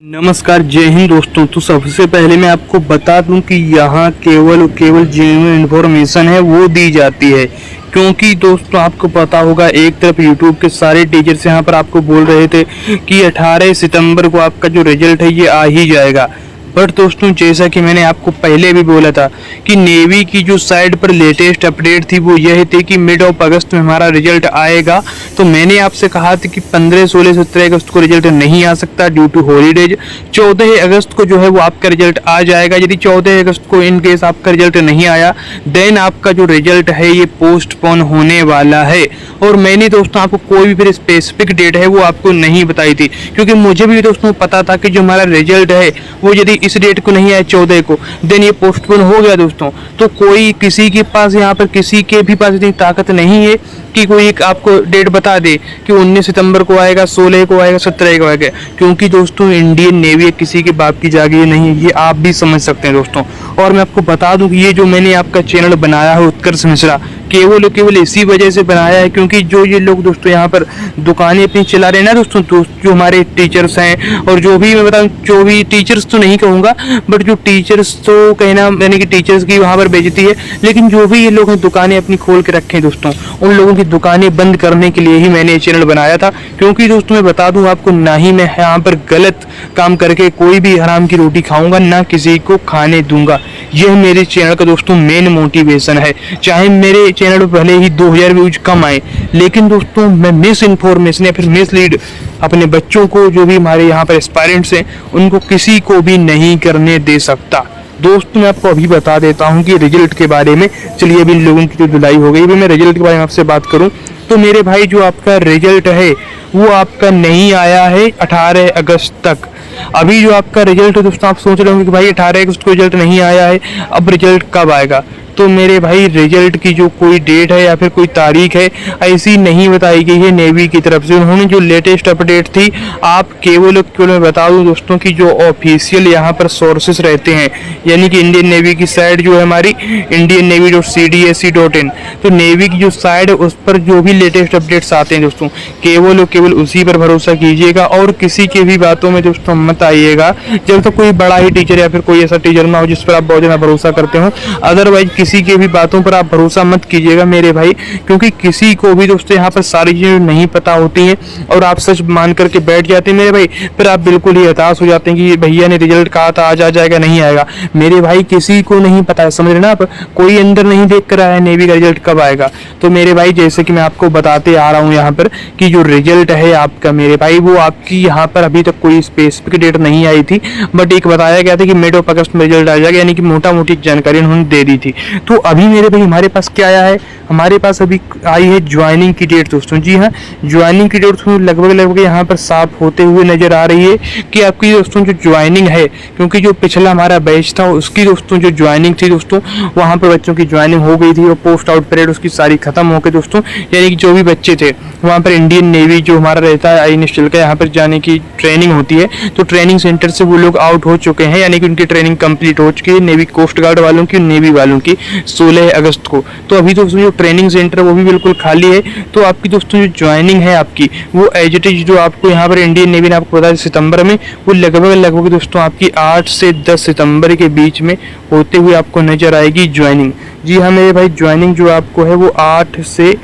नमस्कार, जय हिंद दोस्तों। तो सबसे पहले मैं आपको बता दूं कि यहाँ केवल और केवल जेन्युइन इन्फॉर्मेशन है वो दी जाती है, क्योंकि दोस्तों आपको पता होगा एक तरफ यूट्यूब के सारे टीचर्स यहाँ पर आपको बोल रहे थे कि 18 सितंबर को आपका जो रिजल्ट है ये आ ही जाएगा। बट दोस्तों जैसा कि मैंने आपको पहले भी बोला था कि नेवी की जो साइट पर लेटेस्ट अपडेट थी वो यह थी कि मिड ऑफ अगस्त में हमारा रिजल्ट आएगा। तो मैंने आपसे कहा था कि 15, 16, 17 अगस्त को रिजल्ट नहीं आ सकता ड्यू टू हॉलीडेज। 14 अगस्त को जो है वो आपका रिजल्ट आ जाएगा। यदि 14 अगस्त को इन केस आपका रिजल्ट नहीं आया देन आपका जो रिजल्ट है ये पोस्टपोन होने वाला है। और मैंने दोस्तों आपको कोई भी फिर स्पेसिफिक डेट है वो आपको नहीं बताई थी, क्योंकि मुझे भी दोस्तों पता था कि जो हमारा रिजल्ट है वो यदि इस डेट को नहीं आया 14 को देन ये पोस्टपोन हो गया दोस्तों। तो कोई किसी के पास यहाँ पर किसी के भी पास इतनी ताकत नहीं है कि कोई एक आपको डेट बता दे कि 19 सितंबर को आएगा, 16 को आएगा, 17 को आएगा, क्योंकि दोस्तों इंडियन नेवी किसी के बाप की जागीर नहीं है, ये आप भी समझ सकते हैं दोस्तों। और मैं आपको बता दूं कि ये जो मैंने आपका चैनल बनाया है उत्कर्ष मिश्रा, केवल इसी वजह से बनाया है क्योंकि जो ये लोग दोस्तों यहाँ पर दुकानें अपनी चला रहे हैं ना दोस्तों, तो जो हमारे टीचर्स हैं और जो भी मैं बताऊँ जो भी टीचर्स तो नहीं कहूँगा बट जो टीचर्स तो कहना यानी कि टीचर्स की वहाँ पर बेइज्जती है, लेकिन जो भी ये लोग हैं दुकानें अपनी खोल के रखे हैं दोस्तों, उन लोगों की दुकानें बंद करने के लिए ही मैंने ये चैनल बनाया था। क्योंकि दोस्तों मैं बता दूं आपको, ना ही मैं यहाँ पर गलत काम करके कोई भी हराम की रोटी खाऊंगा, ना किसी को खाने दूंगा। यह मेरे चैनल का दोस्तों मेन मोटिवेशन है। चाहे मेरे चैनल पर भले ही 2000 व्यूज कम आए, लेकिन दोस्तों मैं मिस इन्फॉर्मेशन या फिर मिसलीड अपने बच्चों को, जो भी हमारे यहाँ पर एस्पायरेंट्स हैं, उनको किसी को भी नहीं करने दे सकता। दोस्तों मैं आपको अभी बता देता हूँ कि रिजल्ट के बारे में। चलिए अभी इन लोगों की तो धुलाई हो गई, अभी मैं रिजल्ट के बारे में आपसे बात करूँ तो मेरे भाई जो आपका रिजल्ट है वो आपका नहीं आया है 18 अगस्त तक। अभी जो आपका रिजल्ट है दोस्तों, आप सोच रहे होंगे कि भाई 18 अगस्त को रिजल्ट नहीं आया है, अब रिजल्ट कब आएगा? तो मेरे भाई रिजल्ट की जो कोई डेट है या फिर कोई तारीख है ऐसी नहीं बताई गई है नेवी की तरफ से। उन्होंने जो लेटेस्ट अपडेट थी, आप केवल मैं बता दूं दोस्तों कि जो ऑफिशियल यहाँ पर सोर्सेस रहते हैं, यानी कि इंडियन नेवी की साइट जो है हमारी indiannavy.cdsc.in, तो नेवी की जो साइट है उस पर जो भी लेटेस्ट अपडेट्स आते हैं दोस्तों केवल उसी पर भरोसा कीजिएगा और किसी की भी बातों में दोस्तों मत आइएगा जब तक कोई बड़ा ही टीचर या फिर कोई ऐसा टीचर ना हो जिस पर आप बहुत ज़्यादा भरोसा करते हो। अदरवाइज किसी के भी बातों पर आप भरोसा मत कीजिएगा मेरे भाई, क्योंकि किसी को भी दोस्तों यहाँ पर सारी चीज़ें नहीं पता होती हैं और आप सच मान करके बैठ जाते हैं मेरे भाई, फिर आप बिल्कुल ही हताश हो जाते हैं कि भैया ने रिजल्ट कहा था आज आ जाएगा, नहीं आएगा। मेरे भाई किसी को नहीं पता है, समझ रहे ना आप, कोई अंदर नहीं देख कर आया है नेवी का रिजल्ट कब आएगा। तो मेरे भाई जैसे कि मैं आपको बताते आ रहा हूँ यहाँ पर कि जो रिजल्ट है आपका मेरे भाई वो आपकी यहाँ पर अभी तक कोई स्पेसिफिक डेट नहीं आई थी, बट एक बताया गया था कि मिड ऑफ अगस्त में रिजल्ट आ जाएगा, यानी कि मोटा मोटी जानकारी उन्होंने दे दी थी। तो अभी मेरे भाई हमारे पास क्या आया है, हमारे पास अभी आई है ज्वाइनिंग की डेट दोस्तों। जी हाँ, ज्वाइनिंग की डेट लगभग यहाँ पर साफ होते हुए नजर आ रही है कि आपकी दोस्तों जो ज्वाइनिंग है, क्योंकि जो पिछला हमारा बैच था उसकी दोस्तों जो ज्वाइनिंग थी दोस्तों, वहाँ पर बच्चों की ज्वाइनिंग हो गई थी और पोस्ट आउट पीरियड उसकी सारी खत्म हो गई दोस्तों। यानी कि जो भी बच्चे थे वहाँ पर इंडियन नेवी जो हमारा रहता है INSTL का, यहाँ पर जाने की ट्रेनिंग होती है, तो ट्रेनिंग सेंटर से वो लोग आउट हो चुके हैं, यानी कि उनकी ट्रेनिंग कंप्लीट हो चुकी है नेवी कोस्ट गार्ड वालों की, नेवी वालों की 16 अगस्त को। तो अभी दोस्तों जो ट्रेनिंग सेंटर वो भी बिल्कुल खाली है। तो आपकी दोस्तों जो ज्वाइनिंग है आपकी वो एज इट इज जो आपको यहाँ पर इंडियन नेवी ने आपको बताया सितंबर में, वो लगभग दोस्तों आपकी 8 से 10 सितंबर के बीच में होते हुए आपको नजर आएगी ज्वाइनिंग। जी हाँ मेरे भाई, ज्वाइनिंग जो आपको है वो 8 से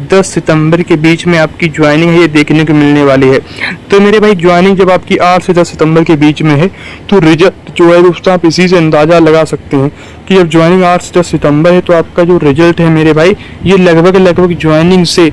10 सितंबर के बीच में आपकी ज्वाइनिंग है, ये देखने को मिलने वाली है। तो मेरे भाई ज्वाइनिंग जब आपकी 8 से 10 सितंबर के बीच में है तो रिजल्ट जो है दोस्तों आप इसी से अंदाज़ा लगा सकते हैं कि जब ज्वाइनिंग 8 से 10 सितंबर है तो आपका जो रिजल्ट है मेरे भाई ये लगभग ज्वाइनिंग से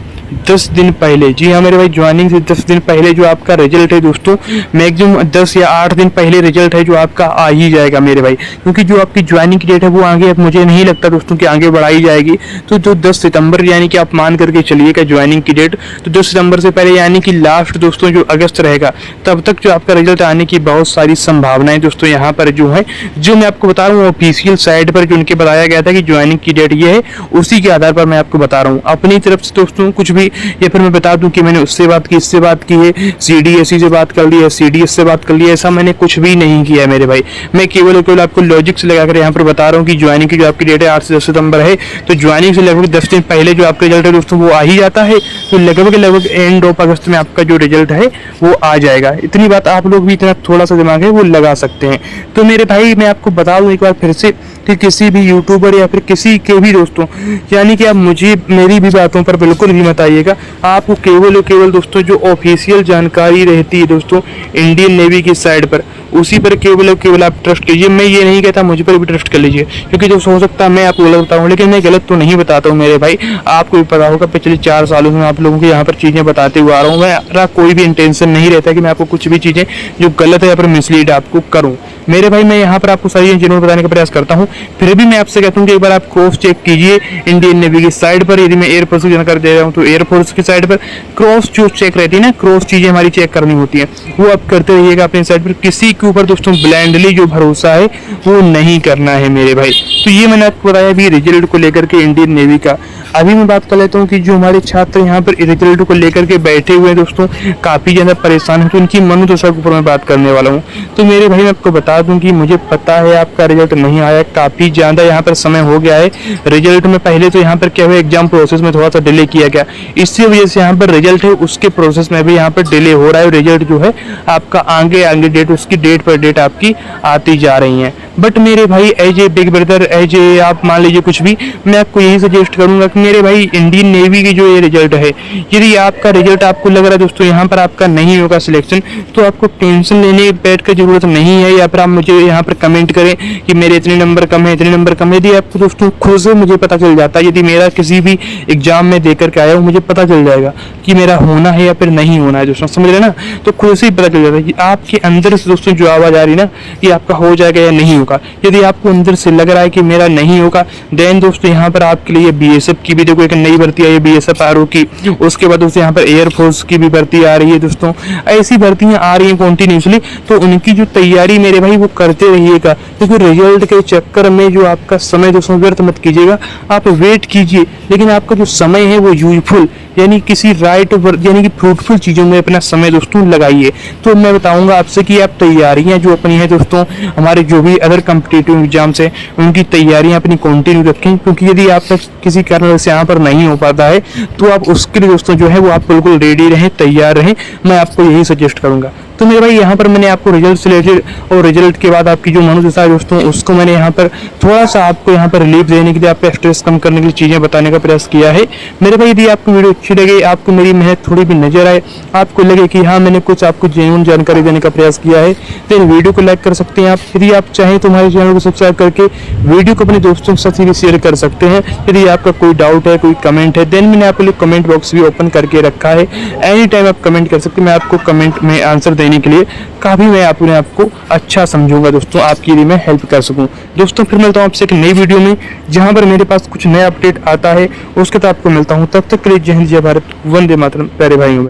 10 दिन पहले, जी हाँ मेरे भाई, ज्वाइनिंग से 10 दिन पहले जो आपका रिजल्ट है दोस्तों, मैक्सिमम 10 या 8 दिन पहले रिजल्ट है जो आपका आ ही जाएगा मेरे भाई। क्योंकि जो आपकी ज्वाइनिंग की डेट है वो आगे अब मुझे नहीं लगता दोस्तों कि आगे बढ़ाई जाएगी। तो जो 10 सितंबर यानी कि आप मान करके चलिएगा ज्वाइनिंग की डेट, तो 10 सितंबर से पहले यानी कि लास्ट दोस्तों जो अगस्त रहेगा तब तक जो आपका रिजल्ट आने की बहुत सारी संभावनाएं दोस्तों यहाँ पर जो है, जो मैं आपको बता रहा हूँ ऑफिशियल साइट पर जो उनके बताया गया था कि ज्वाइनिंग की डेट ये है, उसी के आधार पर मैं आपको बता रहा हूँ। अपनी तरफ से दोस्तों कुछ भी हुई, या फिर मैं बता दूं कि मैंने उससे बात की, इससे बात की है, CDSE से बात कर ली है, CDS से बात कर ली है, ऐसा मैंने कुछ भी नहीं किया है मेरे भाई। मैं केवल और केवल आपको लॉजिक से लगाकर यहाँ पर बता रहा हूँ कि ज्वाइनिंग की जो आपकी डेट है 8 से 10 सितंबर है, तो ज्वाइनिंग से लगभग 10 दिन पहले जो आपका रिजल्ट है दोस्तों वो आ ही जाता है, तो लगभग एंड ऑफ अगस्त में आपका जो रिजल्ट है वो आ जाएगा। इतनी बात आप लोग भी, इतना थोड़ा सा दिमाग है वो लगा सकते हैं। तो मेरे भाई मैं आपको बता दूं एक बार फिर से कि किसी भी यूट्यूबर या फिर किसी के भी दोस्तों, यानी कि आप मुझे मेरी भी बातों पर बिल्कुल भी मत आइएगा। आपको केवल और केवल दोस्तों जो ऑफिशियल जानकारी रहती है दोस्तों इंडियन नेवी की साइड पर, उसी पर केवल और केवल आप ट्रस्ट कीजिए। मैं ये नहीं कहता मुझ पर भी ट्रस्ट कर लीजिए, क्योंकि जो हो सकता है मैं आपको गलत बताऊँ, लेकिन मैं गलत तो नहीं बताता हूँ मेरे भाई। आपको भी पता होगा पिछले 4 सालों से मैं आप लोगों को यहाँ पर चीज़ें बताते हुए आ रहा हूँ। मेरा कोई भी इंटेंशन नहीं रहता कि मैं आपको कुछ भी चीज़ें जो गलत है या फिर मिसलीड आपको करूँ मेरे भाई। मैं यहाँ पर आपको सारी चीज़ें बताने का प्रयास करता हूँ, फिर भी मैं आपसे कहता हूँ कि एक बार आप क्रॉस चेक कीजिए इंडियन नेवी की साइड पर। यदि मैं एयरफोर्स की जानकारी दे रहा हूँ तो एयरफोर्स की साइड पर क्रॉस जो चेक रहती है ना, क्रॉस चीज़ें हमारी चेक करनी होती है, वो आप करते रहिएगा अपनी साइड पर। किसी के ऊपर दोस्तों ब्लाइंडली जो भरोसा है वो नहीं करना है मेरे भाई। तो ये मैंने आपको बताया अभी रिजल्ट को लेकर के इंडियन नेवी का। अभी मैं बात कर लेता हूँ कि जो हमारे छात्र यहाँ पर रिजल्ट को लेकर के बैठे हुए हैं दोस्तों, काफ़ी ज़्यादा परेशान है, तो उनकी मनोदशा के ऊपर मैं बात करने वाला हूँ। तो मेरे भाई मैं आपको बता दूं कि मुझे पता है आपका रिजल्ट नहीं आया, काफ़ी ज़्यादा यहाँ पर समय हो गया है रिजल्ट में। पहले तो यहाँ पर क्या हुआ, एग्जाम प्रोसेस में थोड़ा सा डिले किया गया, इसी वजह से यहाँ पर रिजल्ट है उसके प्रोसेस में भी यहाँ पर डिले हो रहा है। रिजल्ट जो है आपका आगे आगे डेट, उसकी डेट पर डेट आपकी आती जा रही है। बट मेरे भाई as a big brother, as a आप मान लीजिए कुछ भी, मैं आपको यही सजेस्ट करूंगा कि मेरे भाई इंडियन नेवी की जो ये रिजल्ट है, यदि आपका रिजल्ट आपको लग रहा है दोस्तों यहाँ पर आपका नहीं होगा सिलेक्शन, तो आपको टेंशन लेने बैठ कर जरूरत नहीं है। या फिर आप मुझे यहाँ पर कमेंट करें कि मेरे इतने नंबर कम है, इतने नंबर कम है। यदि आपको दोस्तों खुद से मुझे पता चल जाता है, यदि मेरा किसी भी एग्जाम में देकर के आया हूँ, मुझे पता चल जाएगा कि मेरा होना है या फिर नहीं होना है दोस्तों, समझ रहे ना। तो खुद से ही पता चल जाता है कि आपके अंदर से दोस्तों जो आवाज़ आ रही ना कि आपका हो जाएगा या नहीं होगा। यदि आपको अंदर से लग रहा है कि मेरा नहीं होगा, देन दोस्तों यहाँ पर आपके लिए BSF की भी देखो एक नई भर्ती आई है, BSF RO की। उसके बाद दोस्तों यहाँ पर एयरफोर्स की भी भर्ती आ रही है दोस्तों। ऐसी भर्तियाँ आ रही हैं कॉन्टिन्यूसली, तो उनकी जो तैयारी मेरे भाई वो करते रहिएगा, क्योंकि रिजल्ट के चक्कर में जो आपका समय दोस्तों व्यर्थ मत कीजिएगा। आप वेट कीजिए, लेकिन आपका जो समय है वो यूजफुल यानी किसी राइट यानी कि फ्रूटफुल चीज़ों में अपना समय दोस्तों लगाइए। तो मैं बताऊंगा आपसे कि आप तैयारियां जो अपनी हैं दोस्तों, हमारे जो भी अदर कॉम्पिटिटिव एग्जाम्स हैं उनकी तैयारियां अपनी कंटिन्यू रखें, क्योंकि यदि आपका किसी कारण से यहाँ पर नहीं हो पाता है तो आप उसके लिए दोस्तों जो है वो आप बिल्कुल रेडी रहें, तैयार रहें। मैं आपको यही सजेस्ट करूंगा। तो मेरे भाई यहाँ पर मैंने आपको रिजल्ट से रिलेटेड और रिजल्ट के बाद आपकी जो मनोदशा है दोस्तों, उसको मैंने यहाँ पर थोड़ा सा आपको यहाँ पर रिलीफ देने के लिए, आपका स्ट्रेस कम करने के लिए चीज़ें बताने का प्रयास किया है मेरे भाई। यदि आपको वीडियो अच्छी लगे, आपको मेरी मेहनत थोड़ी भी नजर आए, आपको लगे कि हाँ मैंने कुछ आपको जेन्युइन जानकारी देने का प्रयास किया है, तो वीडियो को लाइक कर सकते हैं आप। यदि आप चाहें तो हमारे चैनल को सब्सक्राइब करके वीडियो को अपने दोस्तों के साथ भी शेयर कर सकते हैं। यदि आपका कोई डाउट है, कोई कमेंट है, देन मैंने आपके लिए कमेंट बॉक्स भी ओपन करके रखा है, एनी टाइम आप कमेंट कर सकते हैं। मैं आपको कमेंट में आंसर देने के लिए काफ़ी मैं अपने आपको अच्छा समझूंगा दोस्तों, आपकी यदि मैं हेल्प कर सकूं। दोस्तों फिर मिलता हूं आपसे एक नई वीडियो में, जहां पर मेरे पास कुछ नया अपडेट आता है उसके साथ आपको मिलता हूं। तब तक के लिए जय हिंद, जय भारत, वंदे मातरम प्यारे भाइयों में।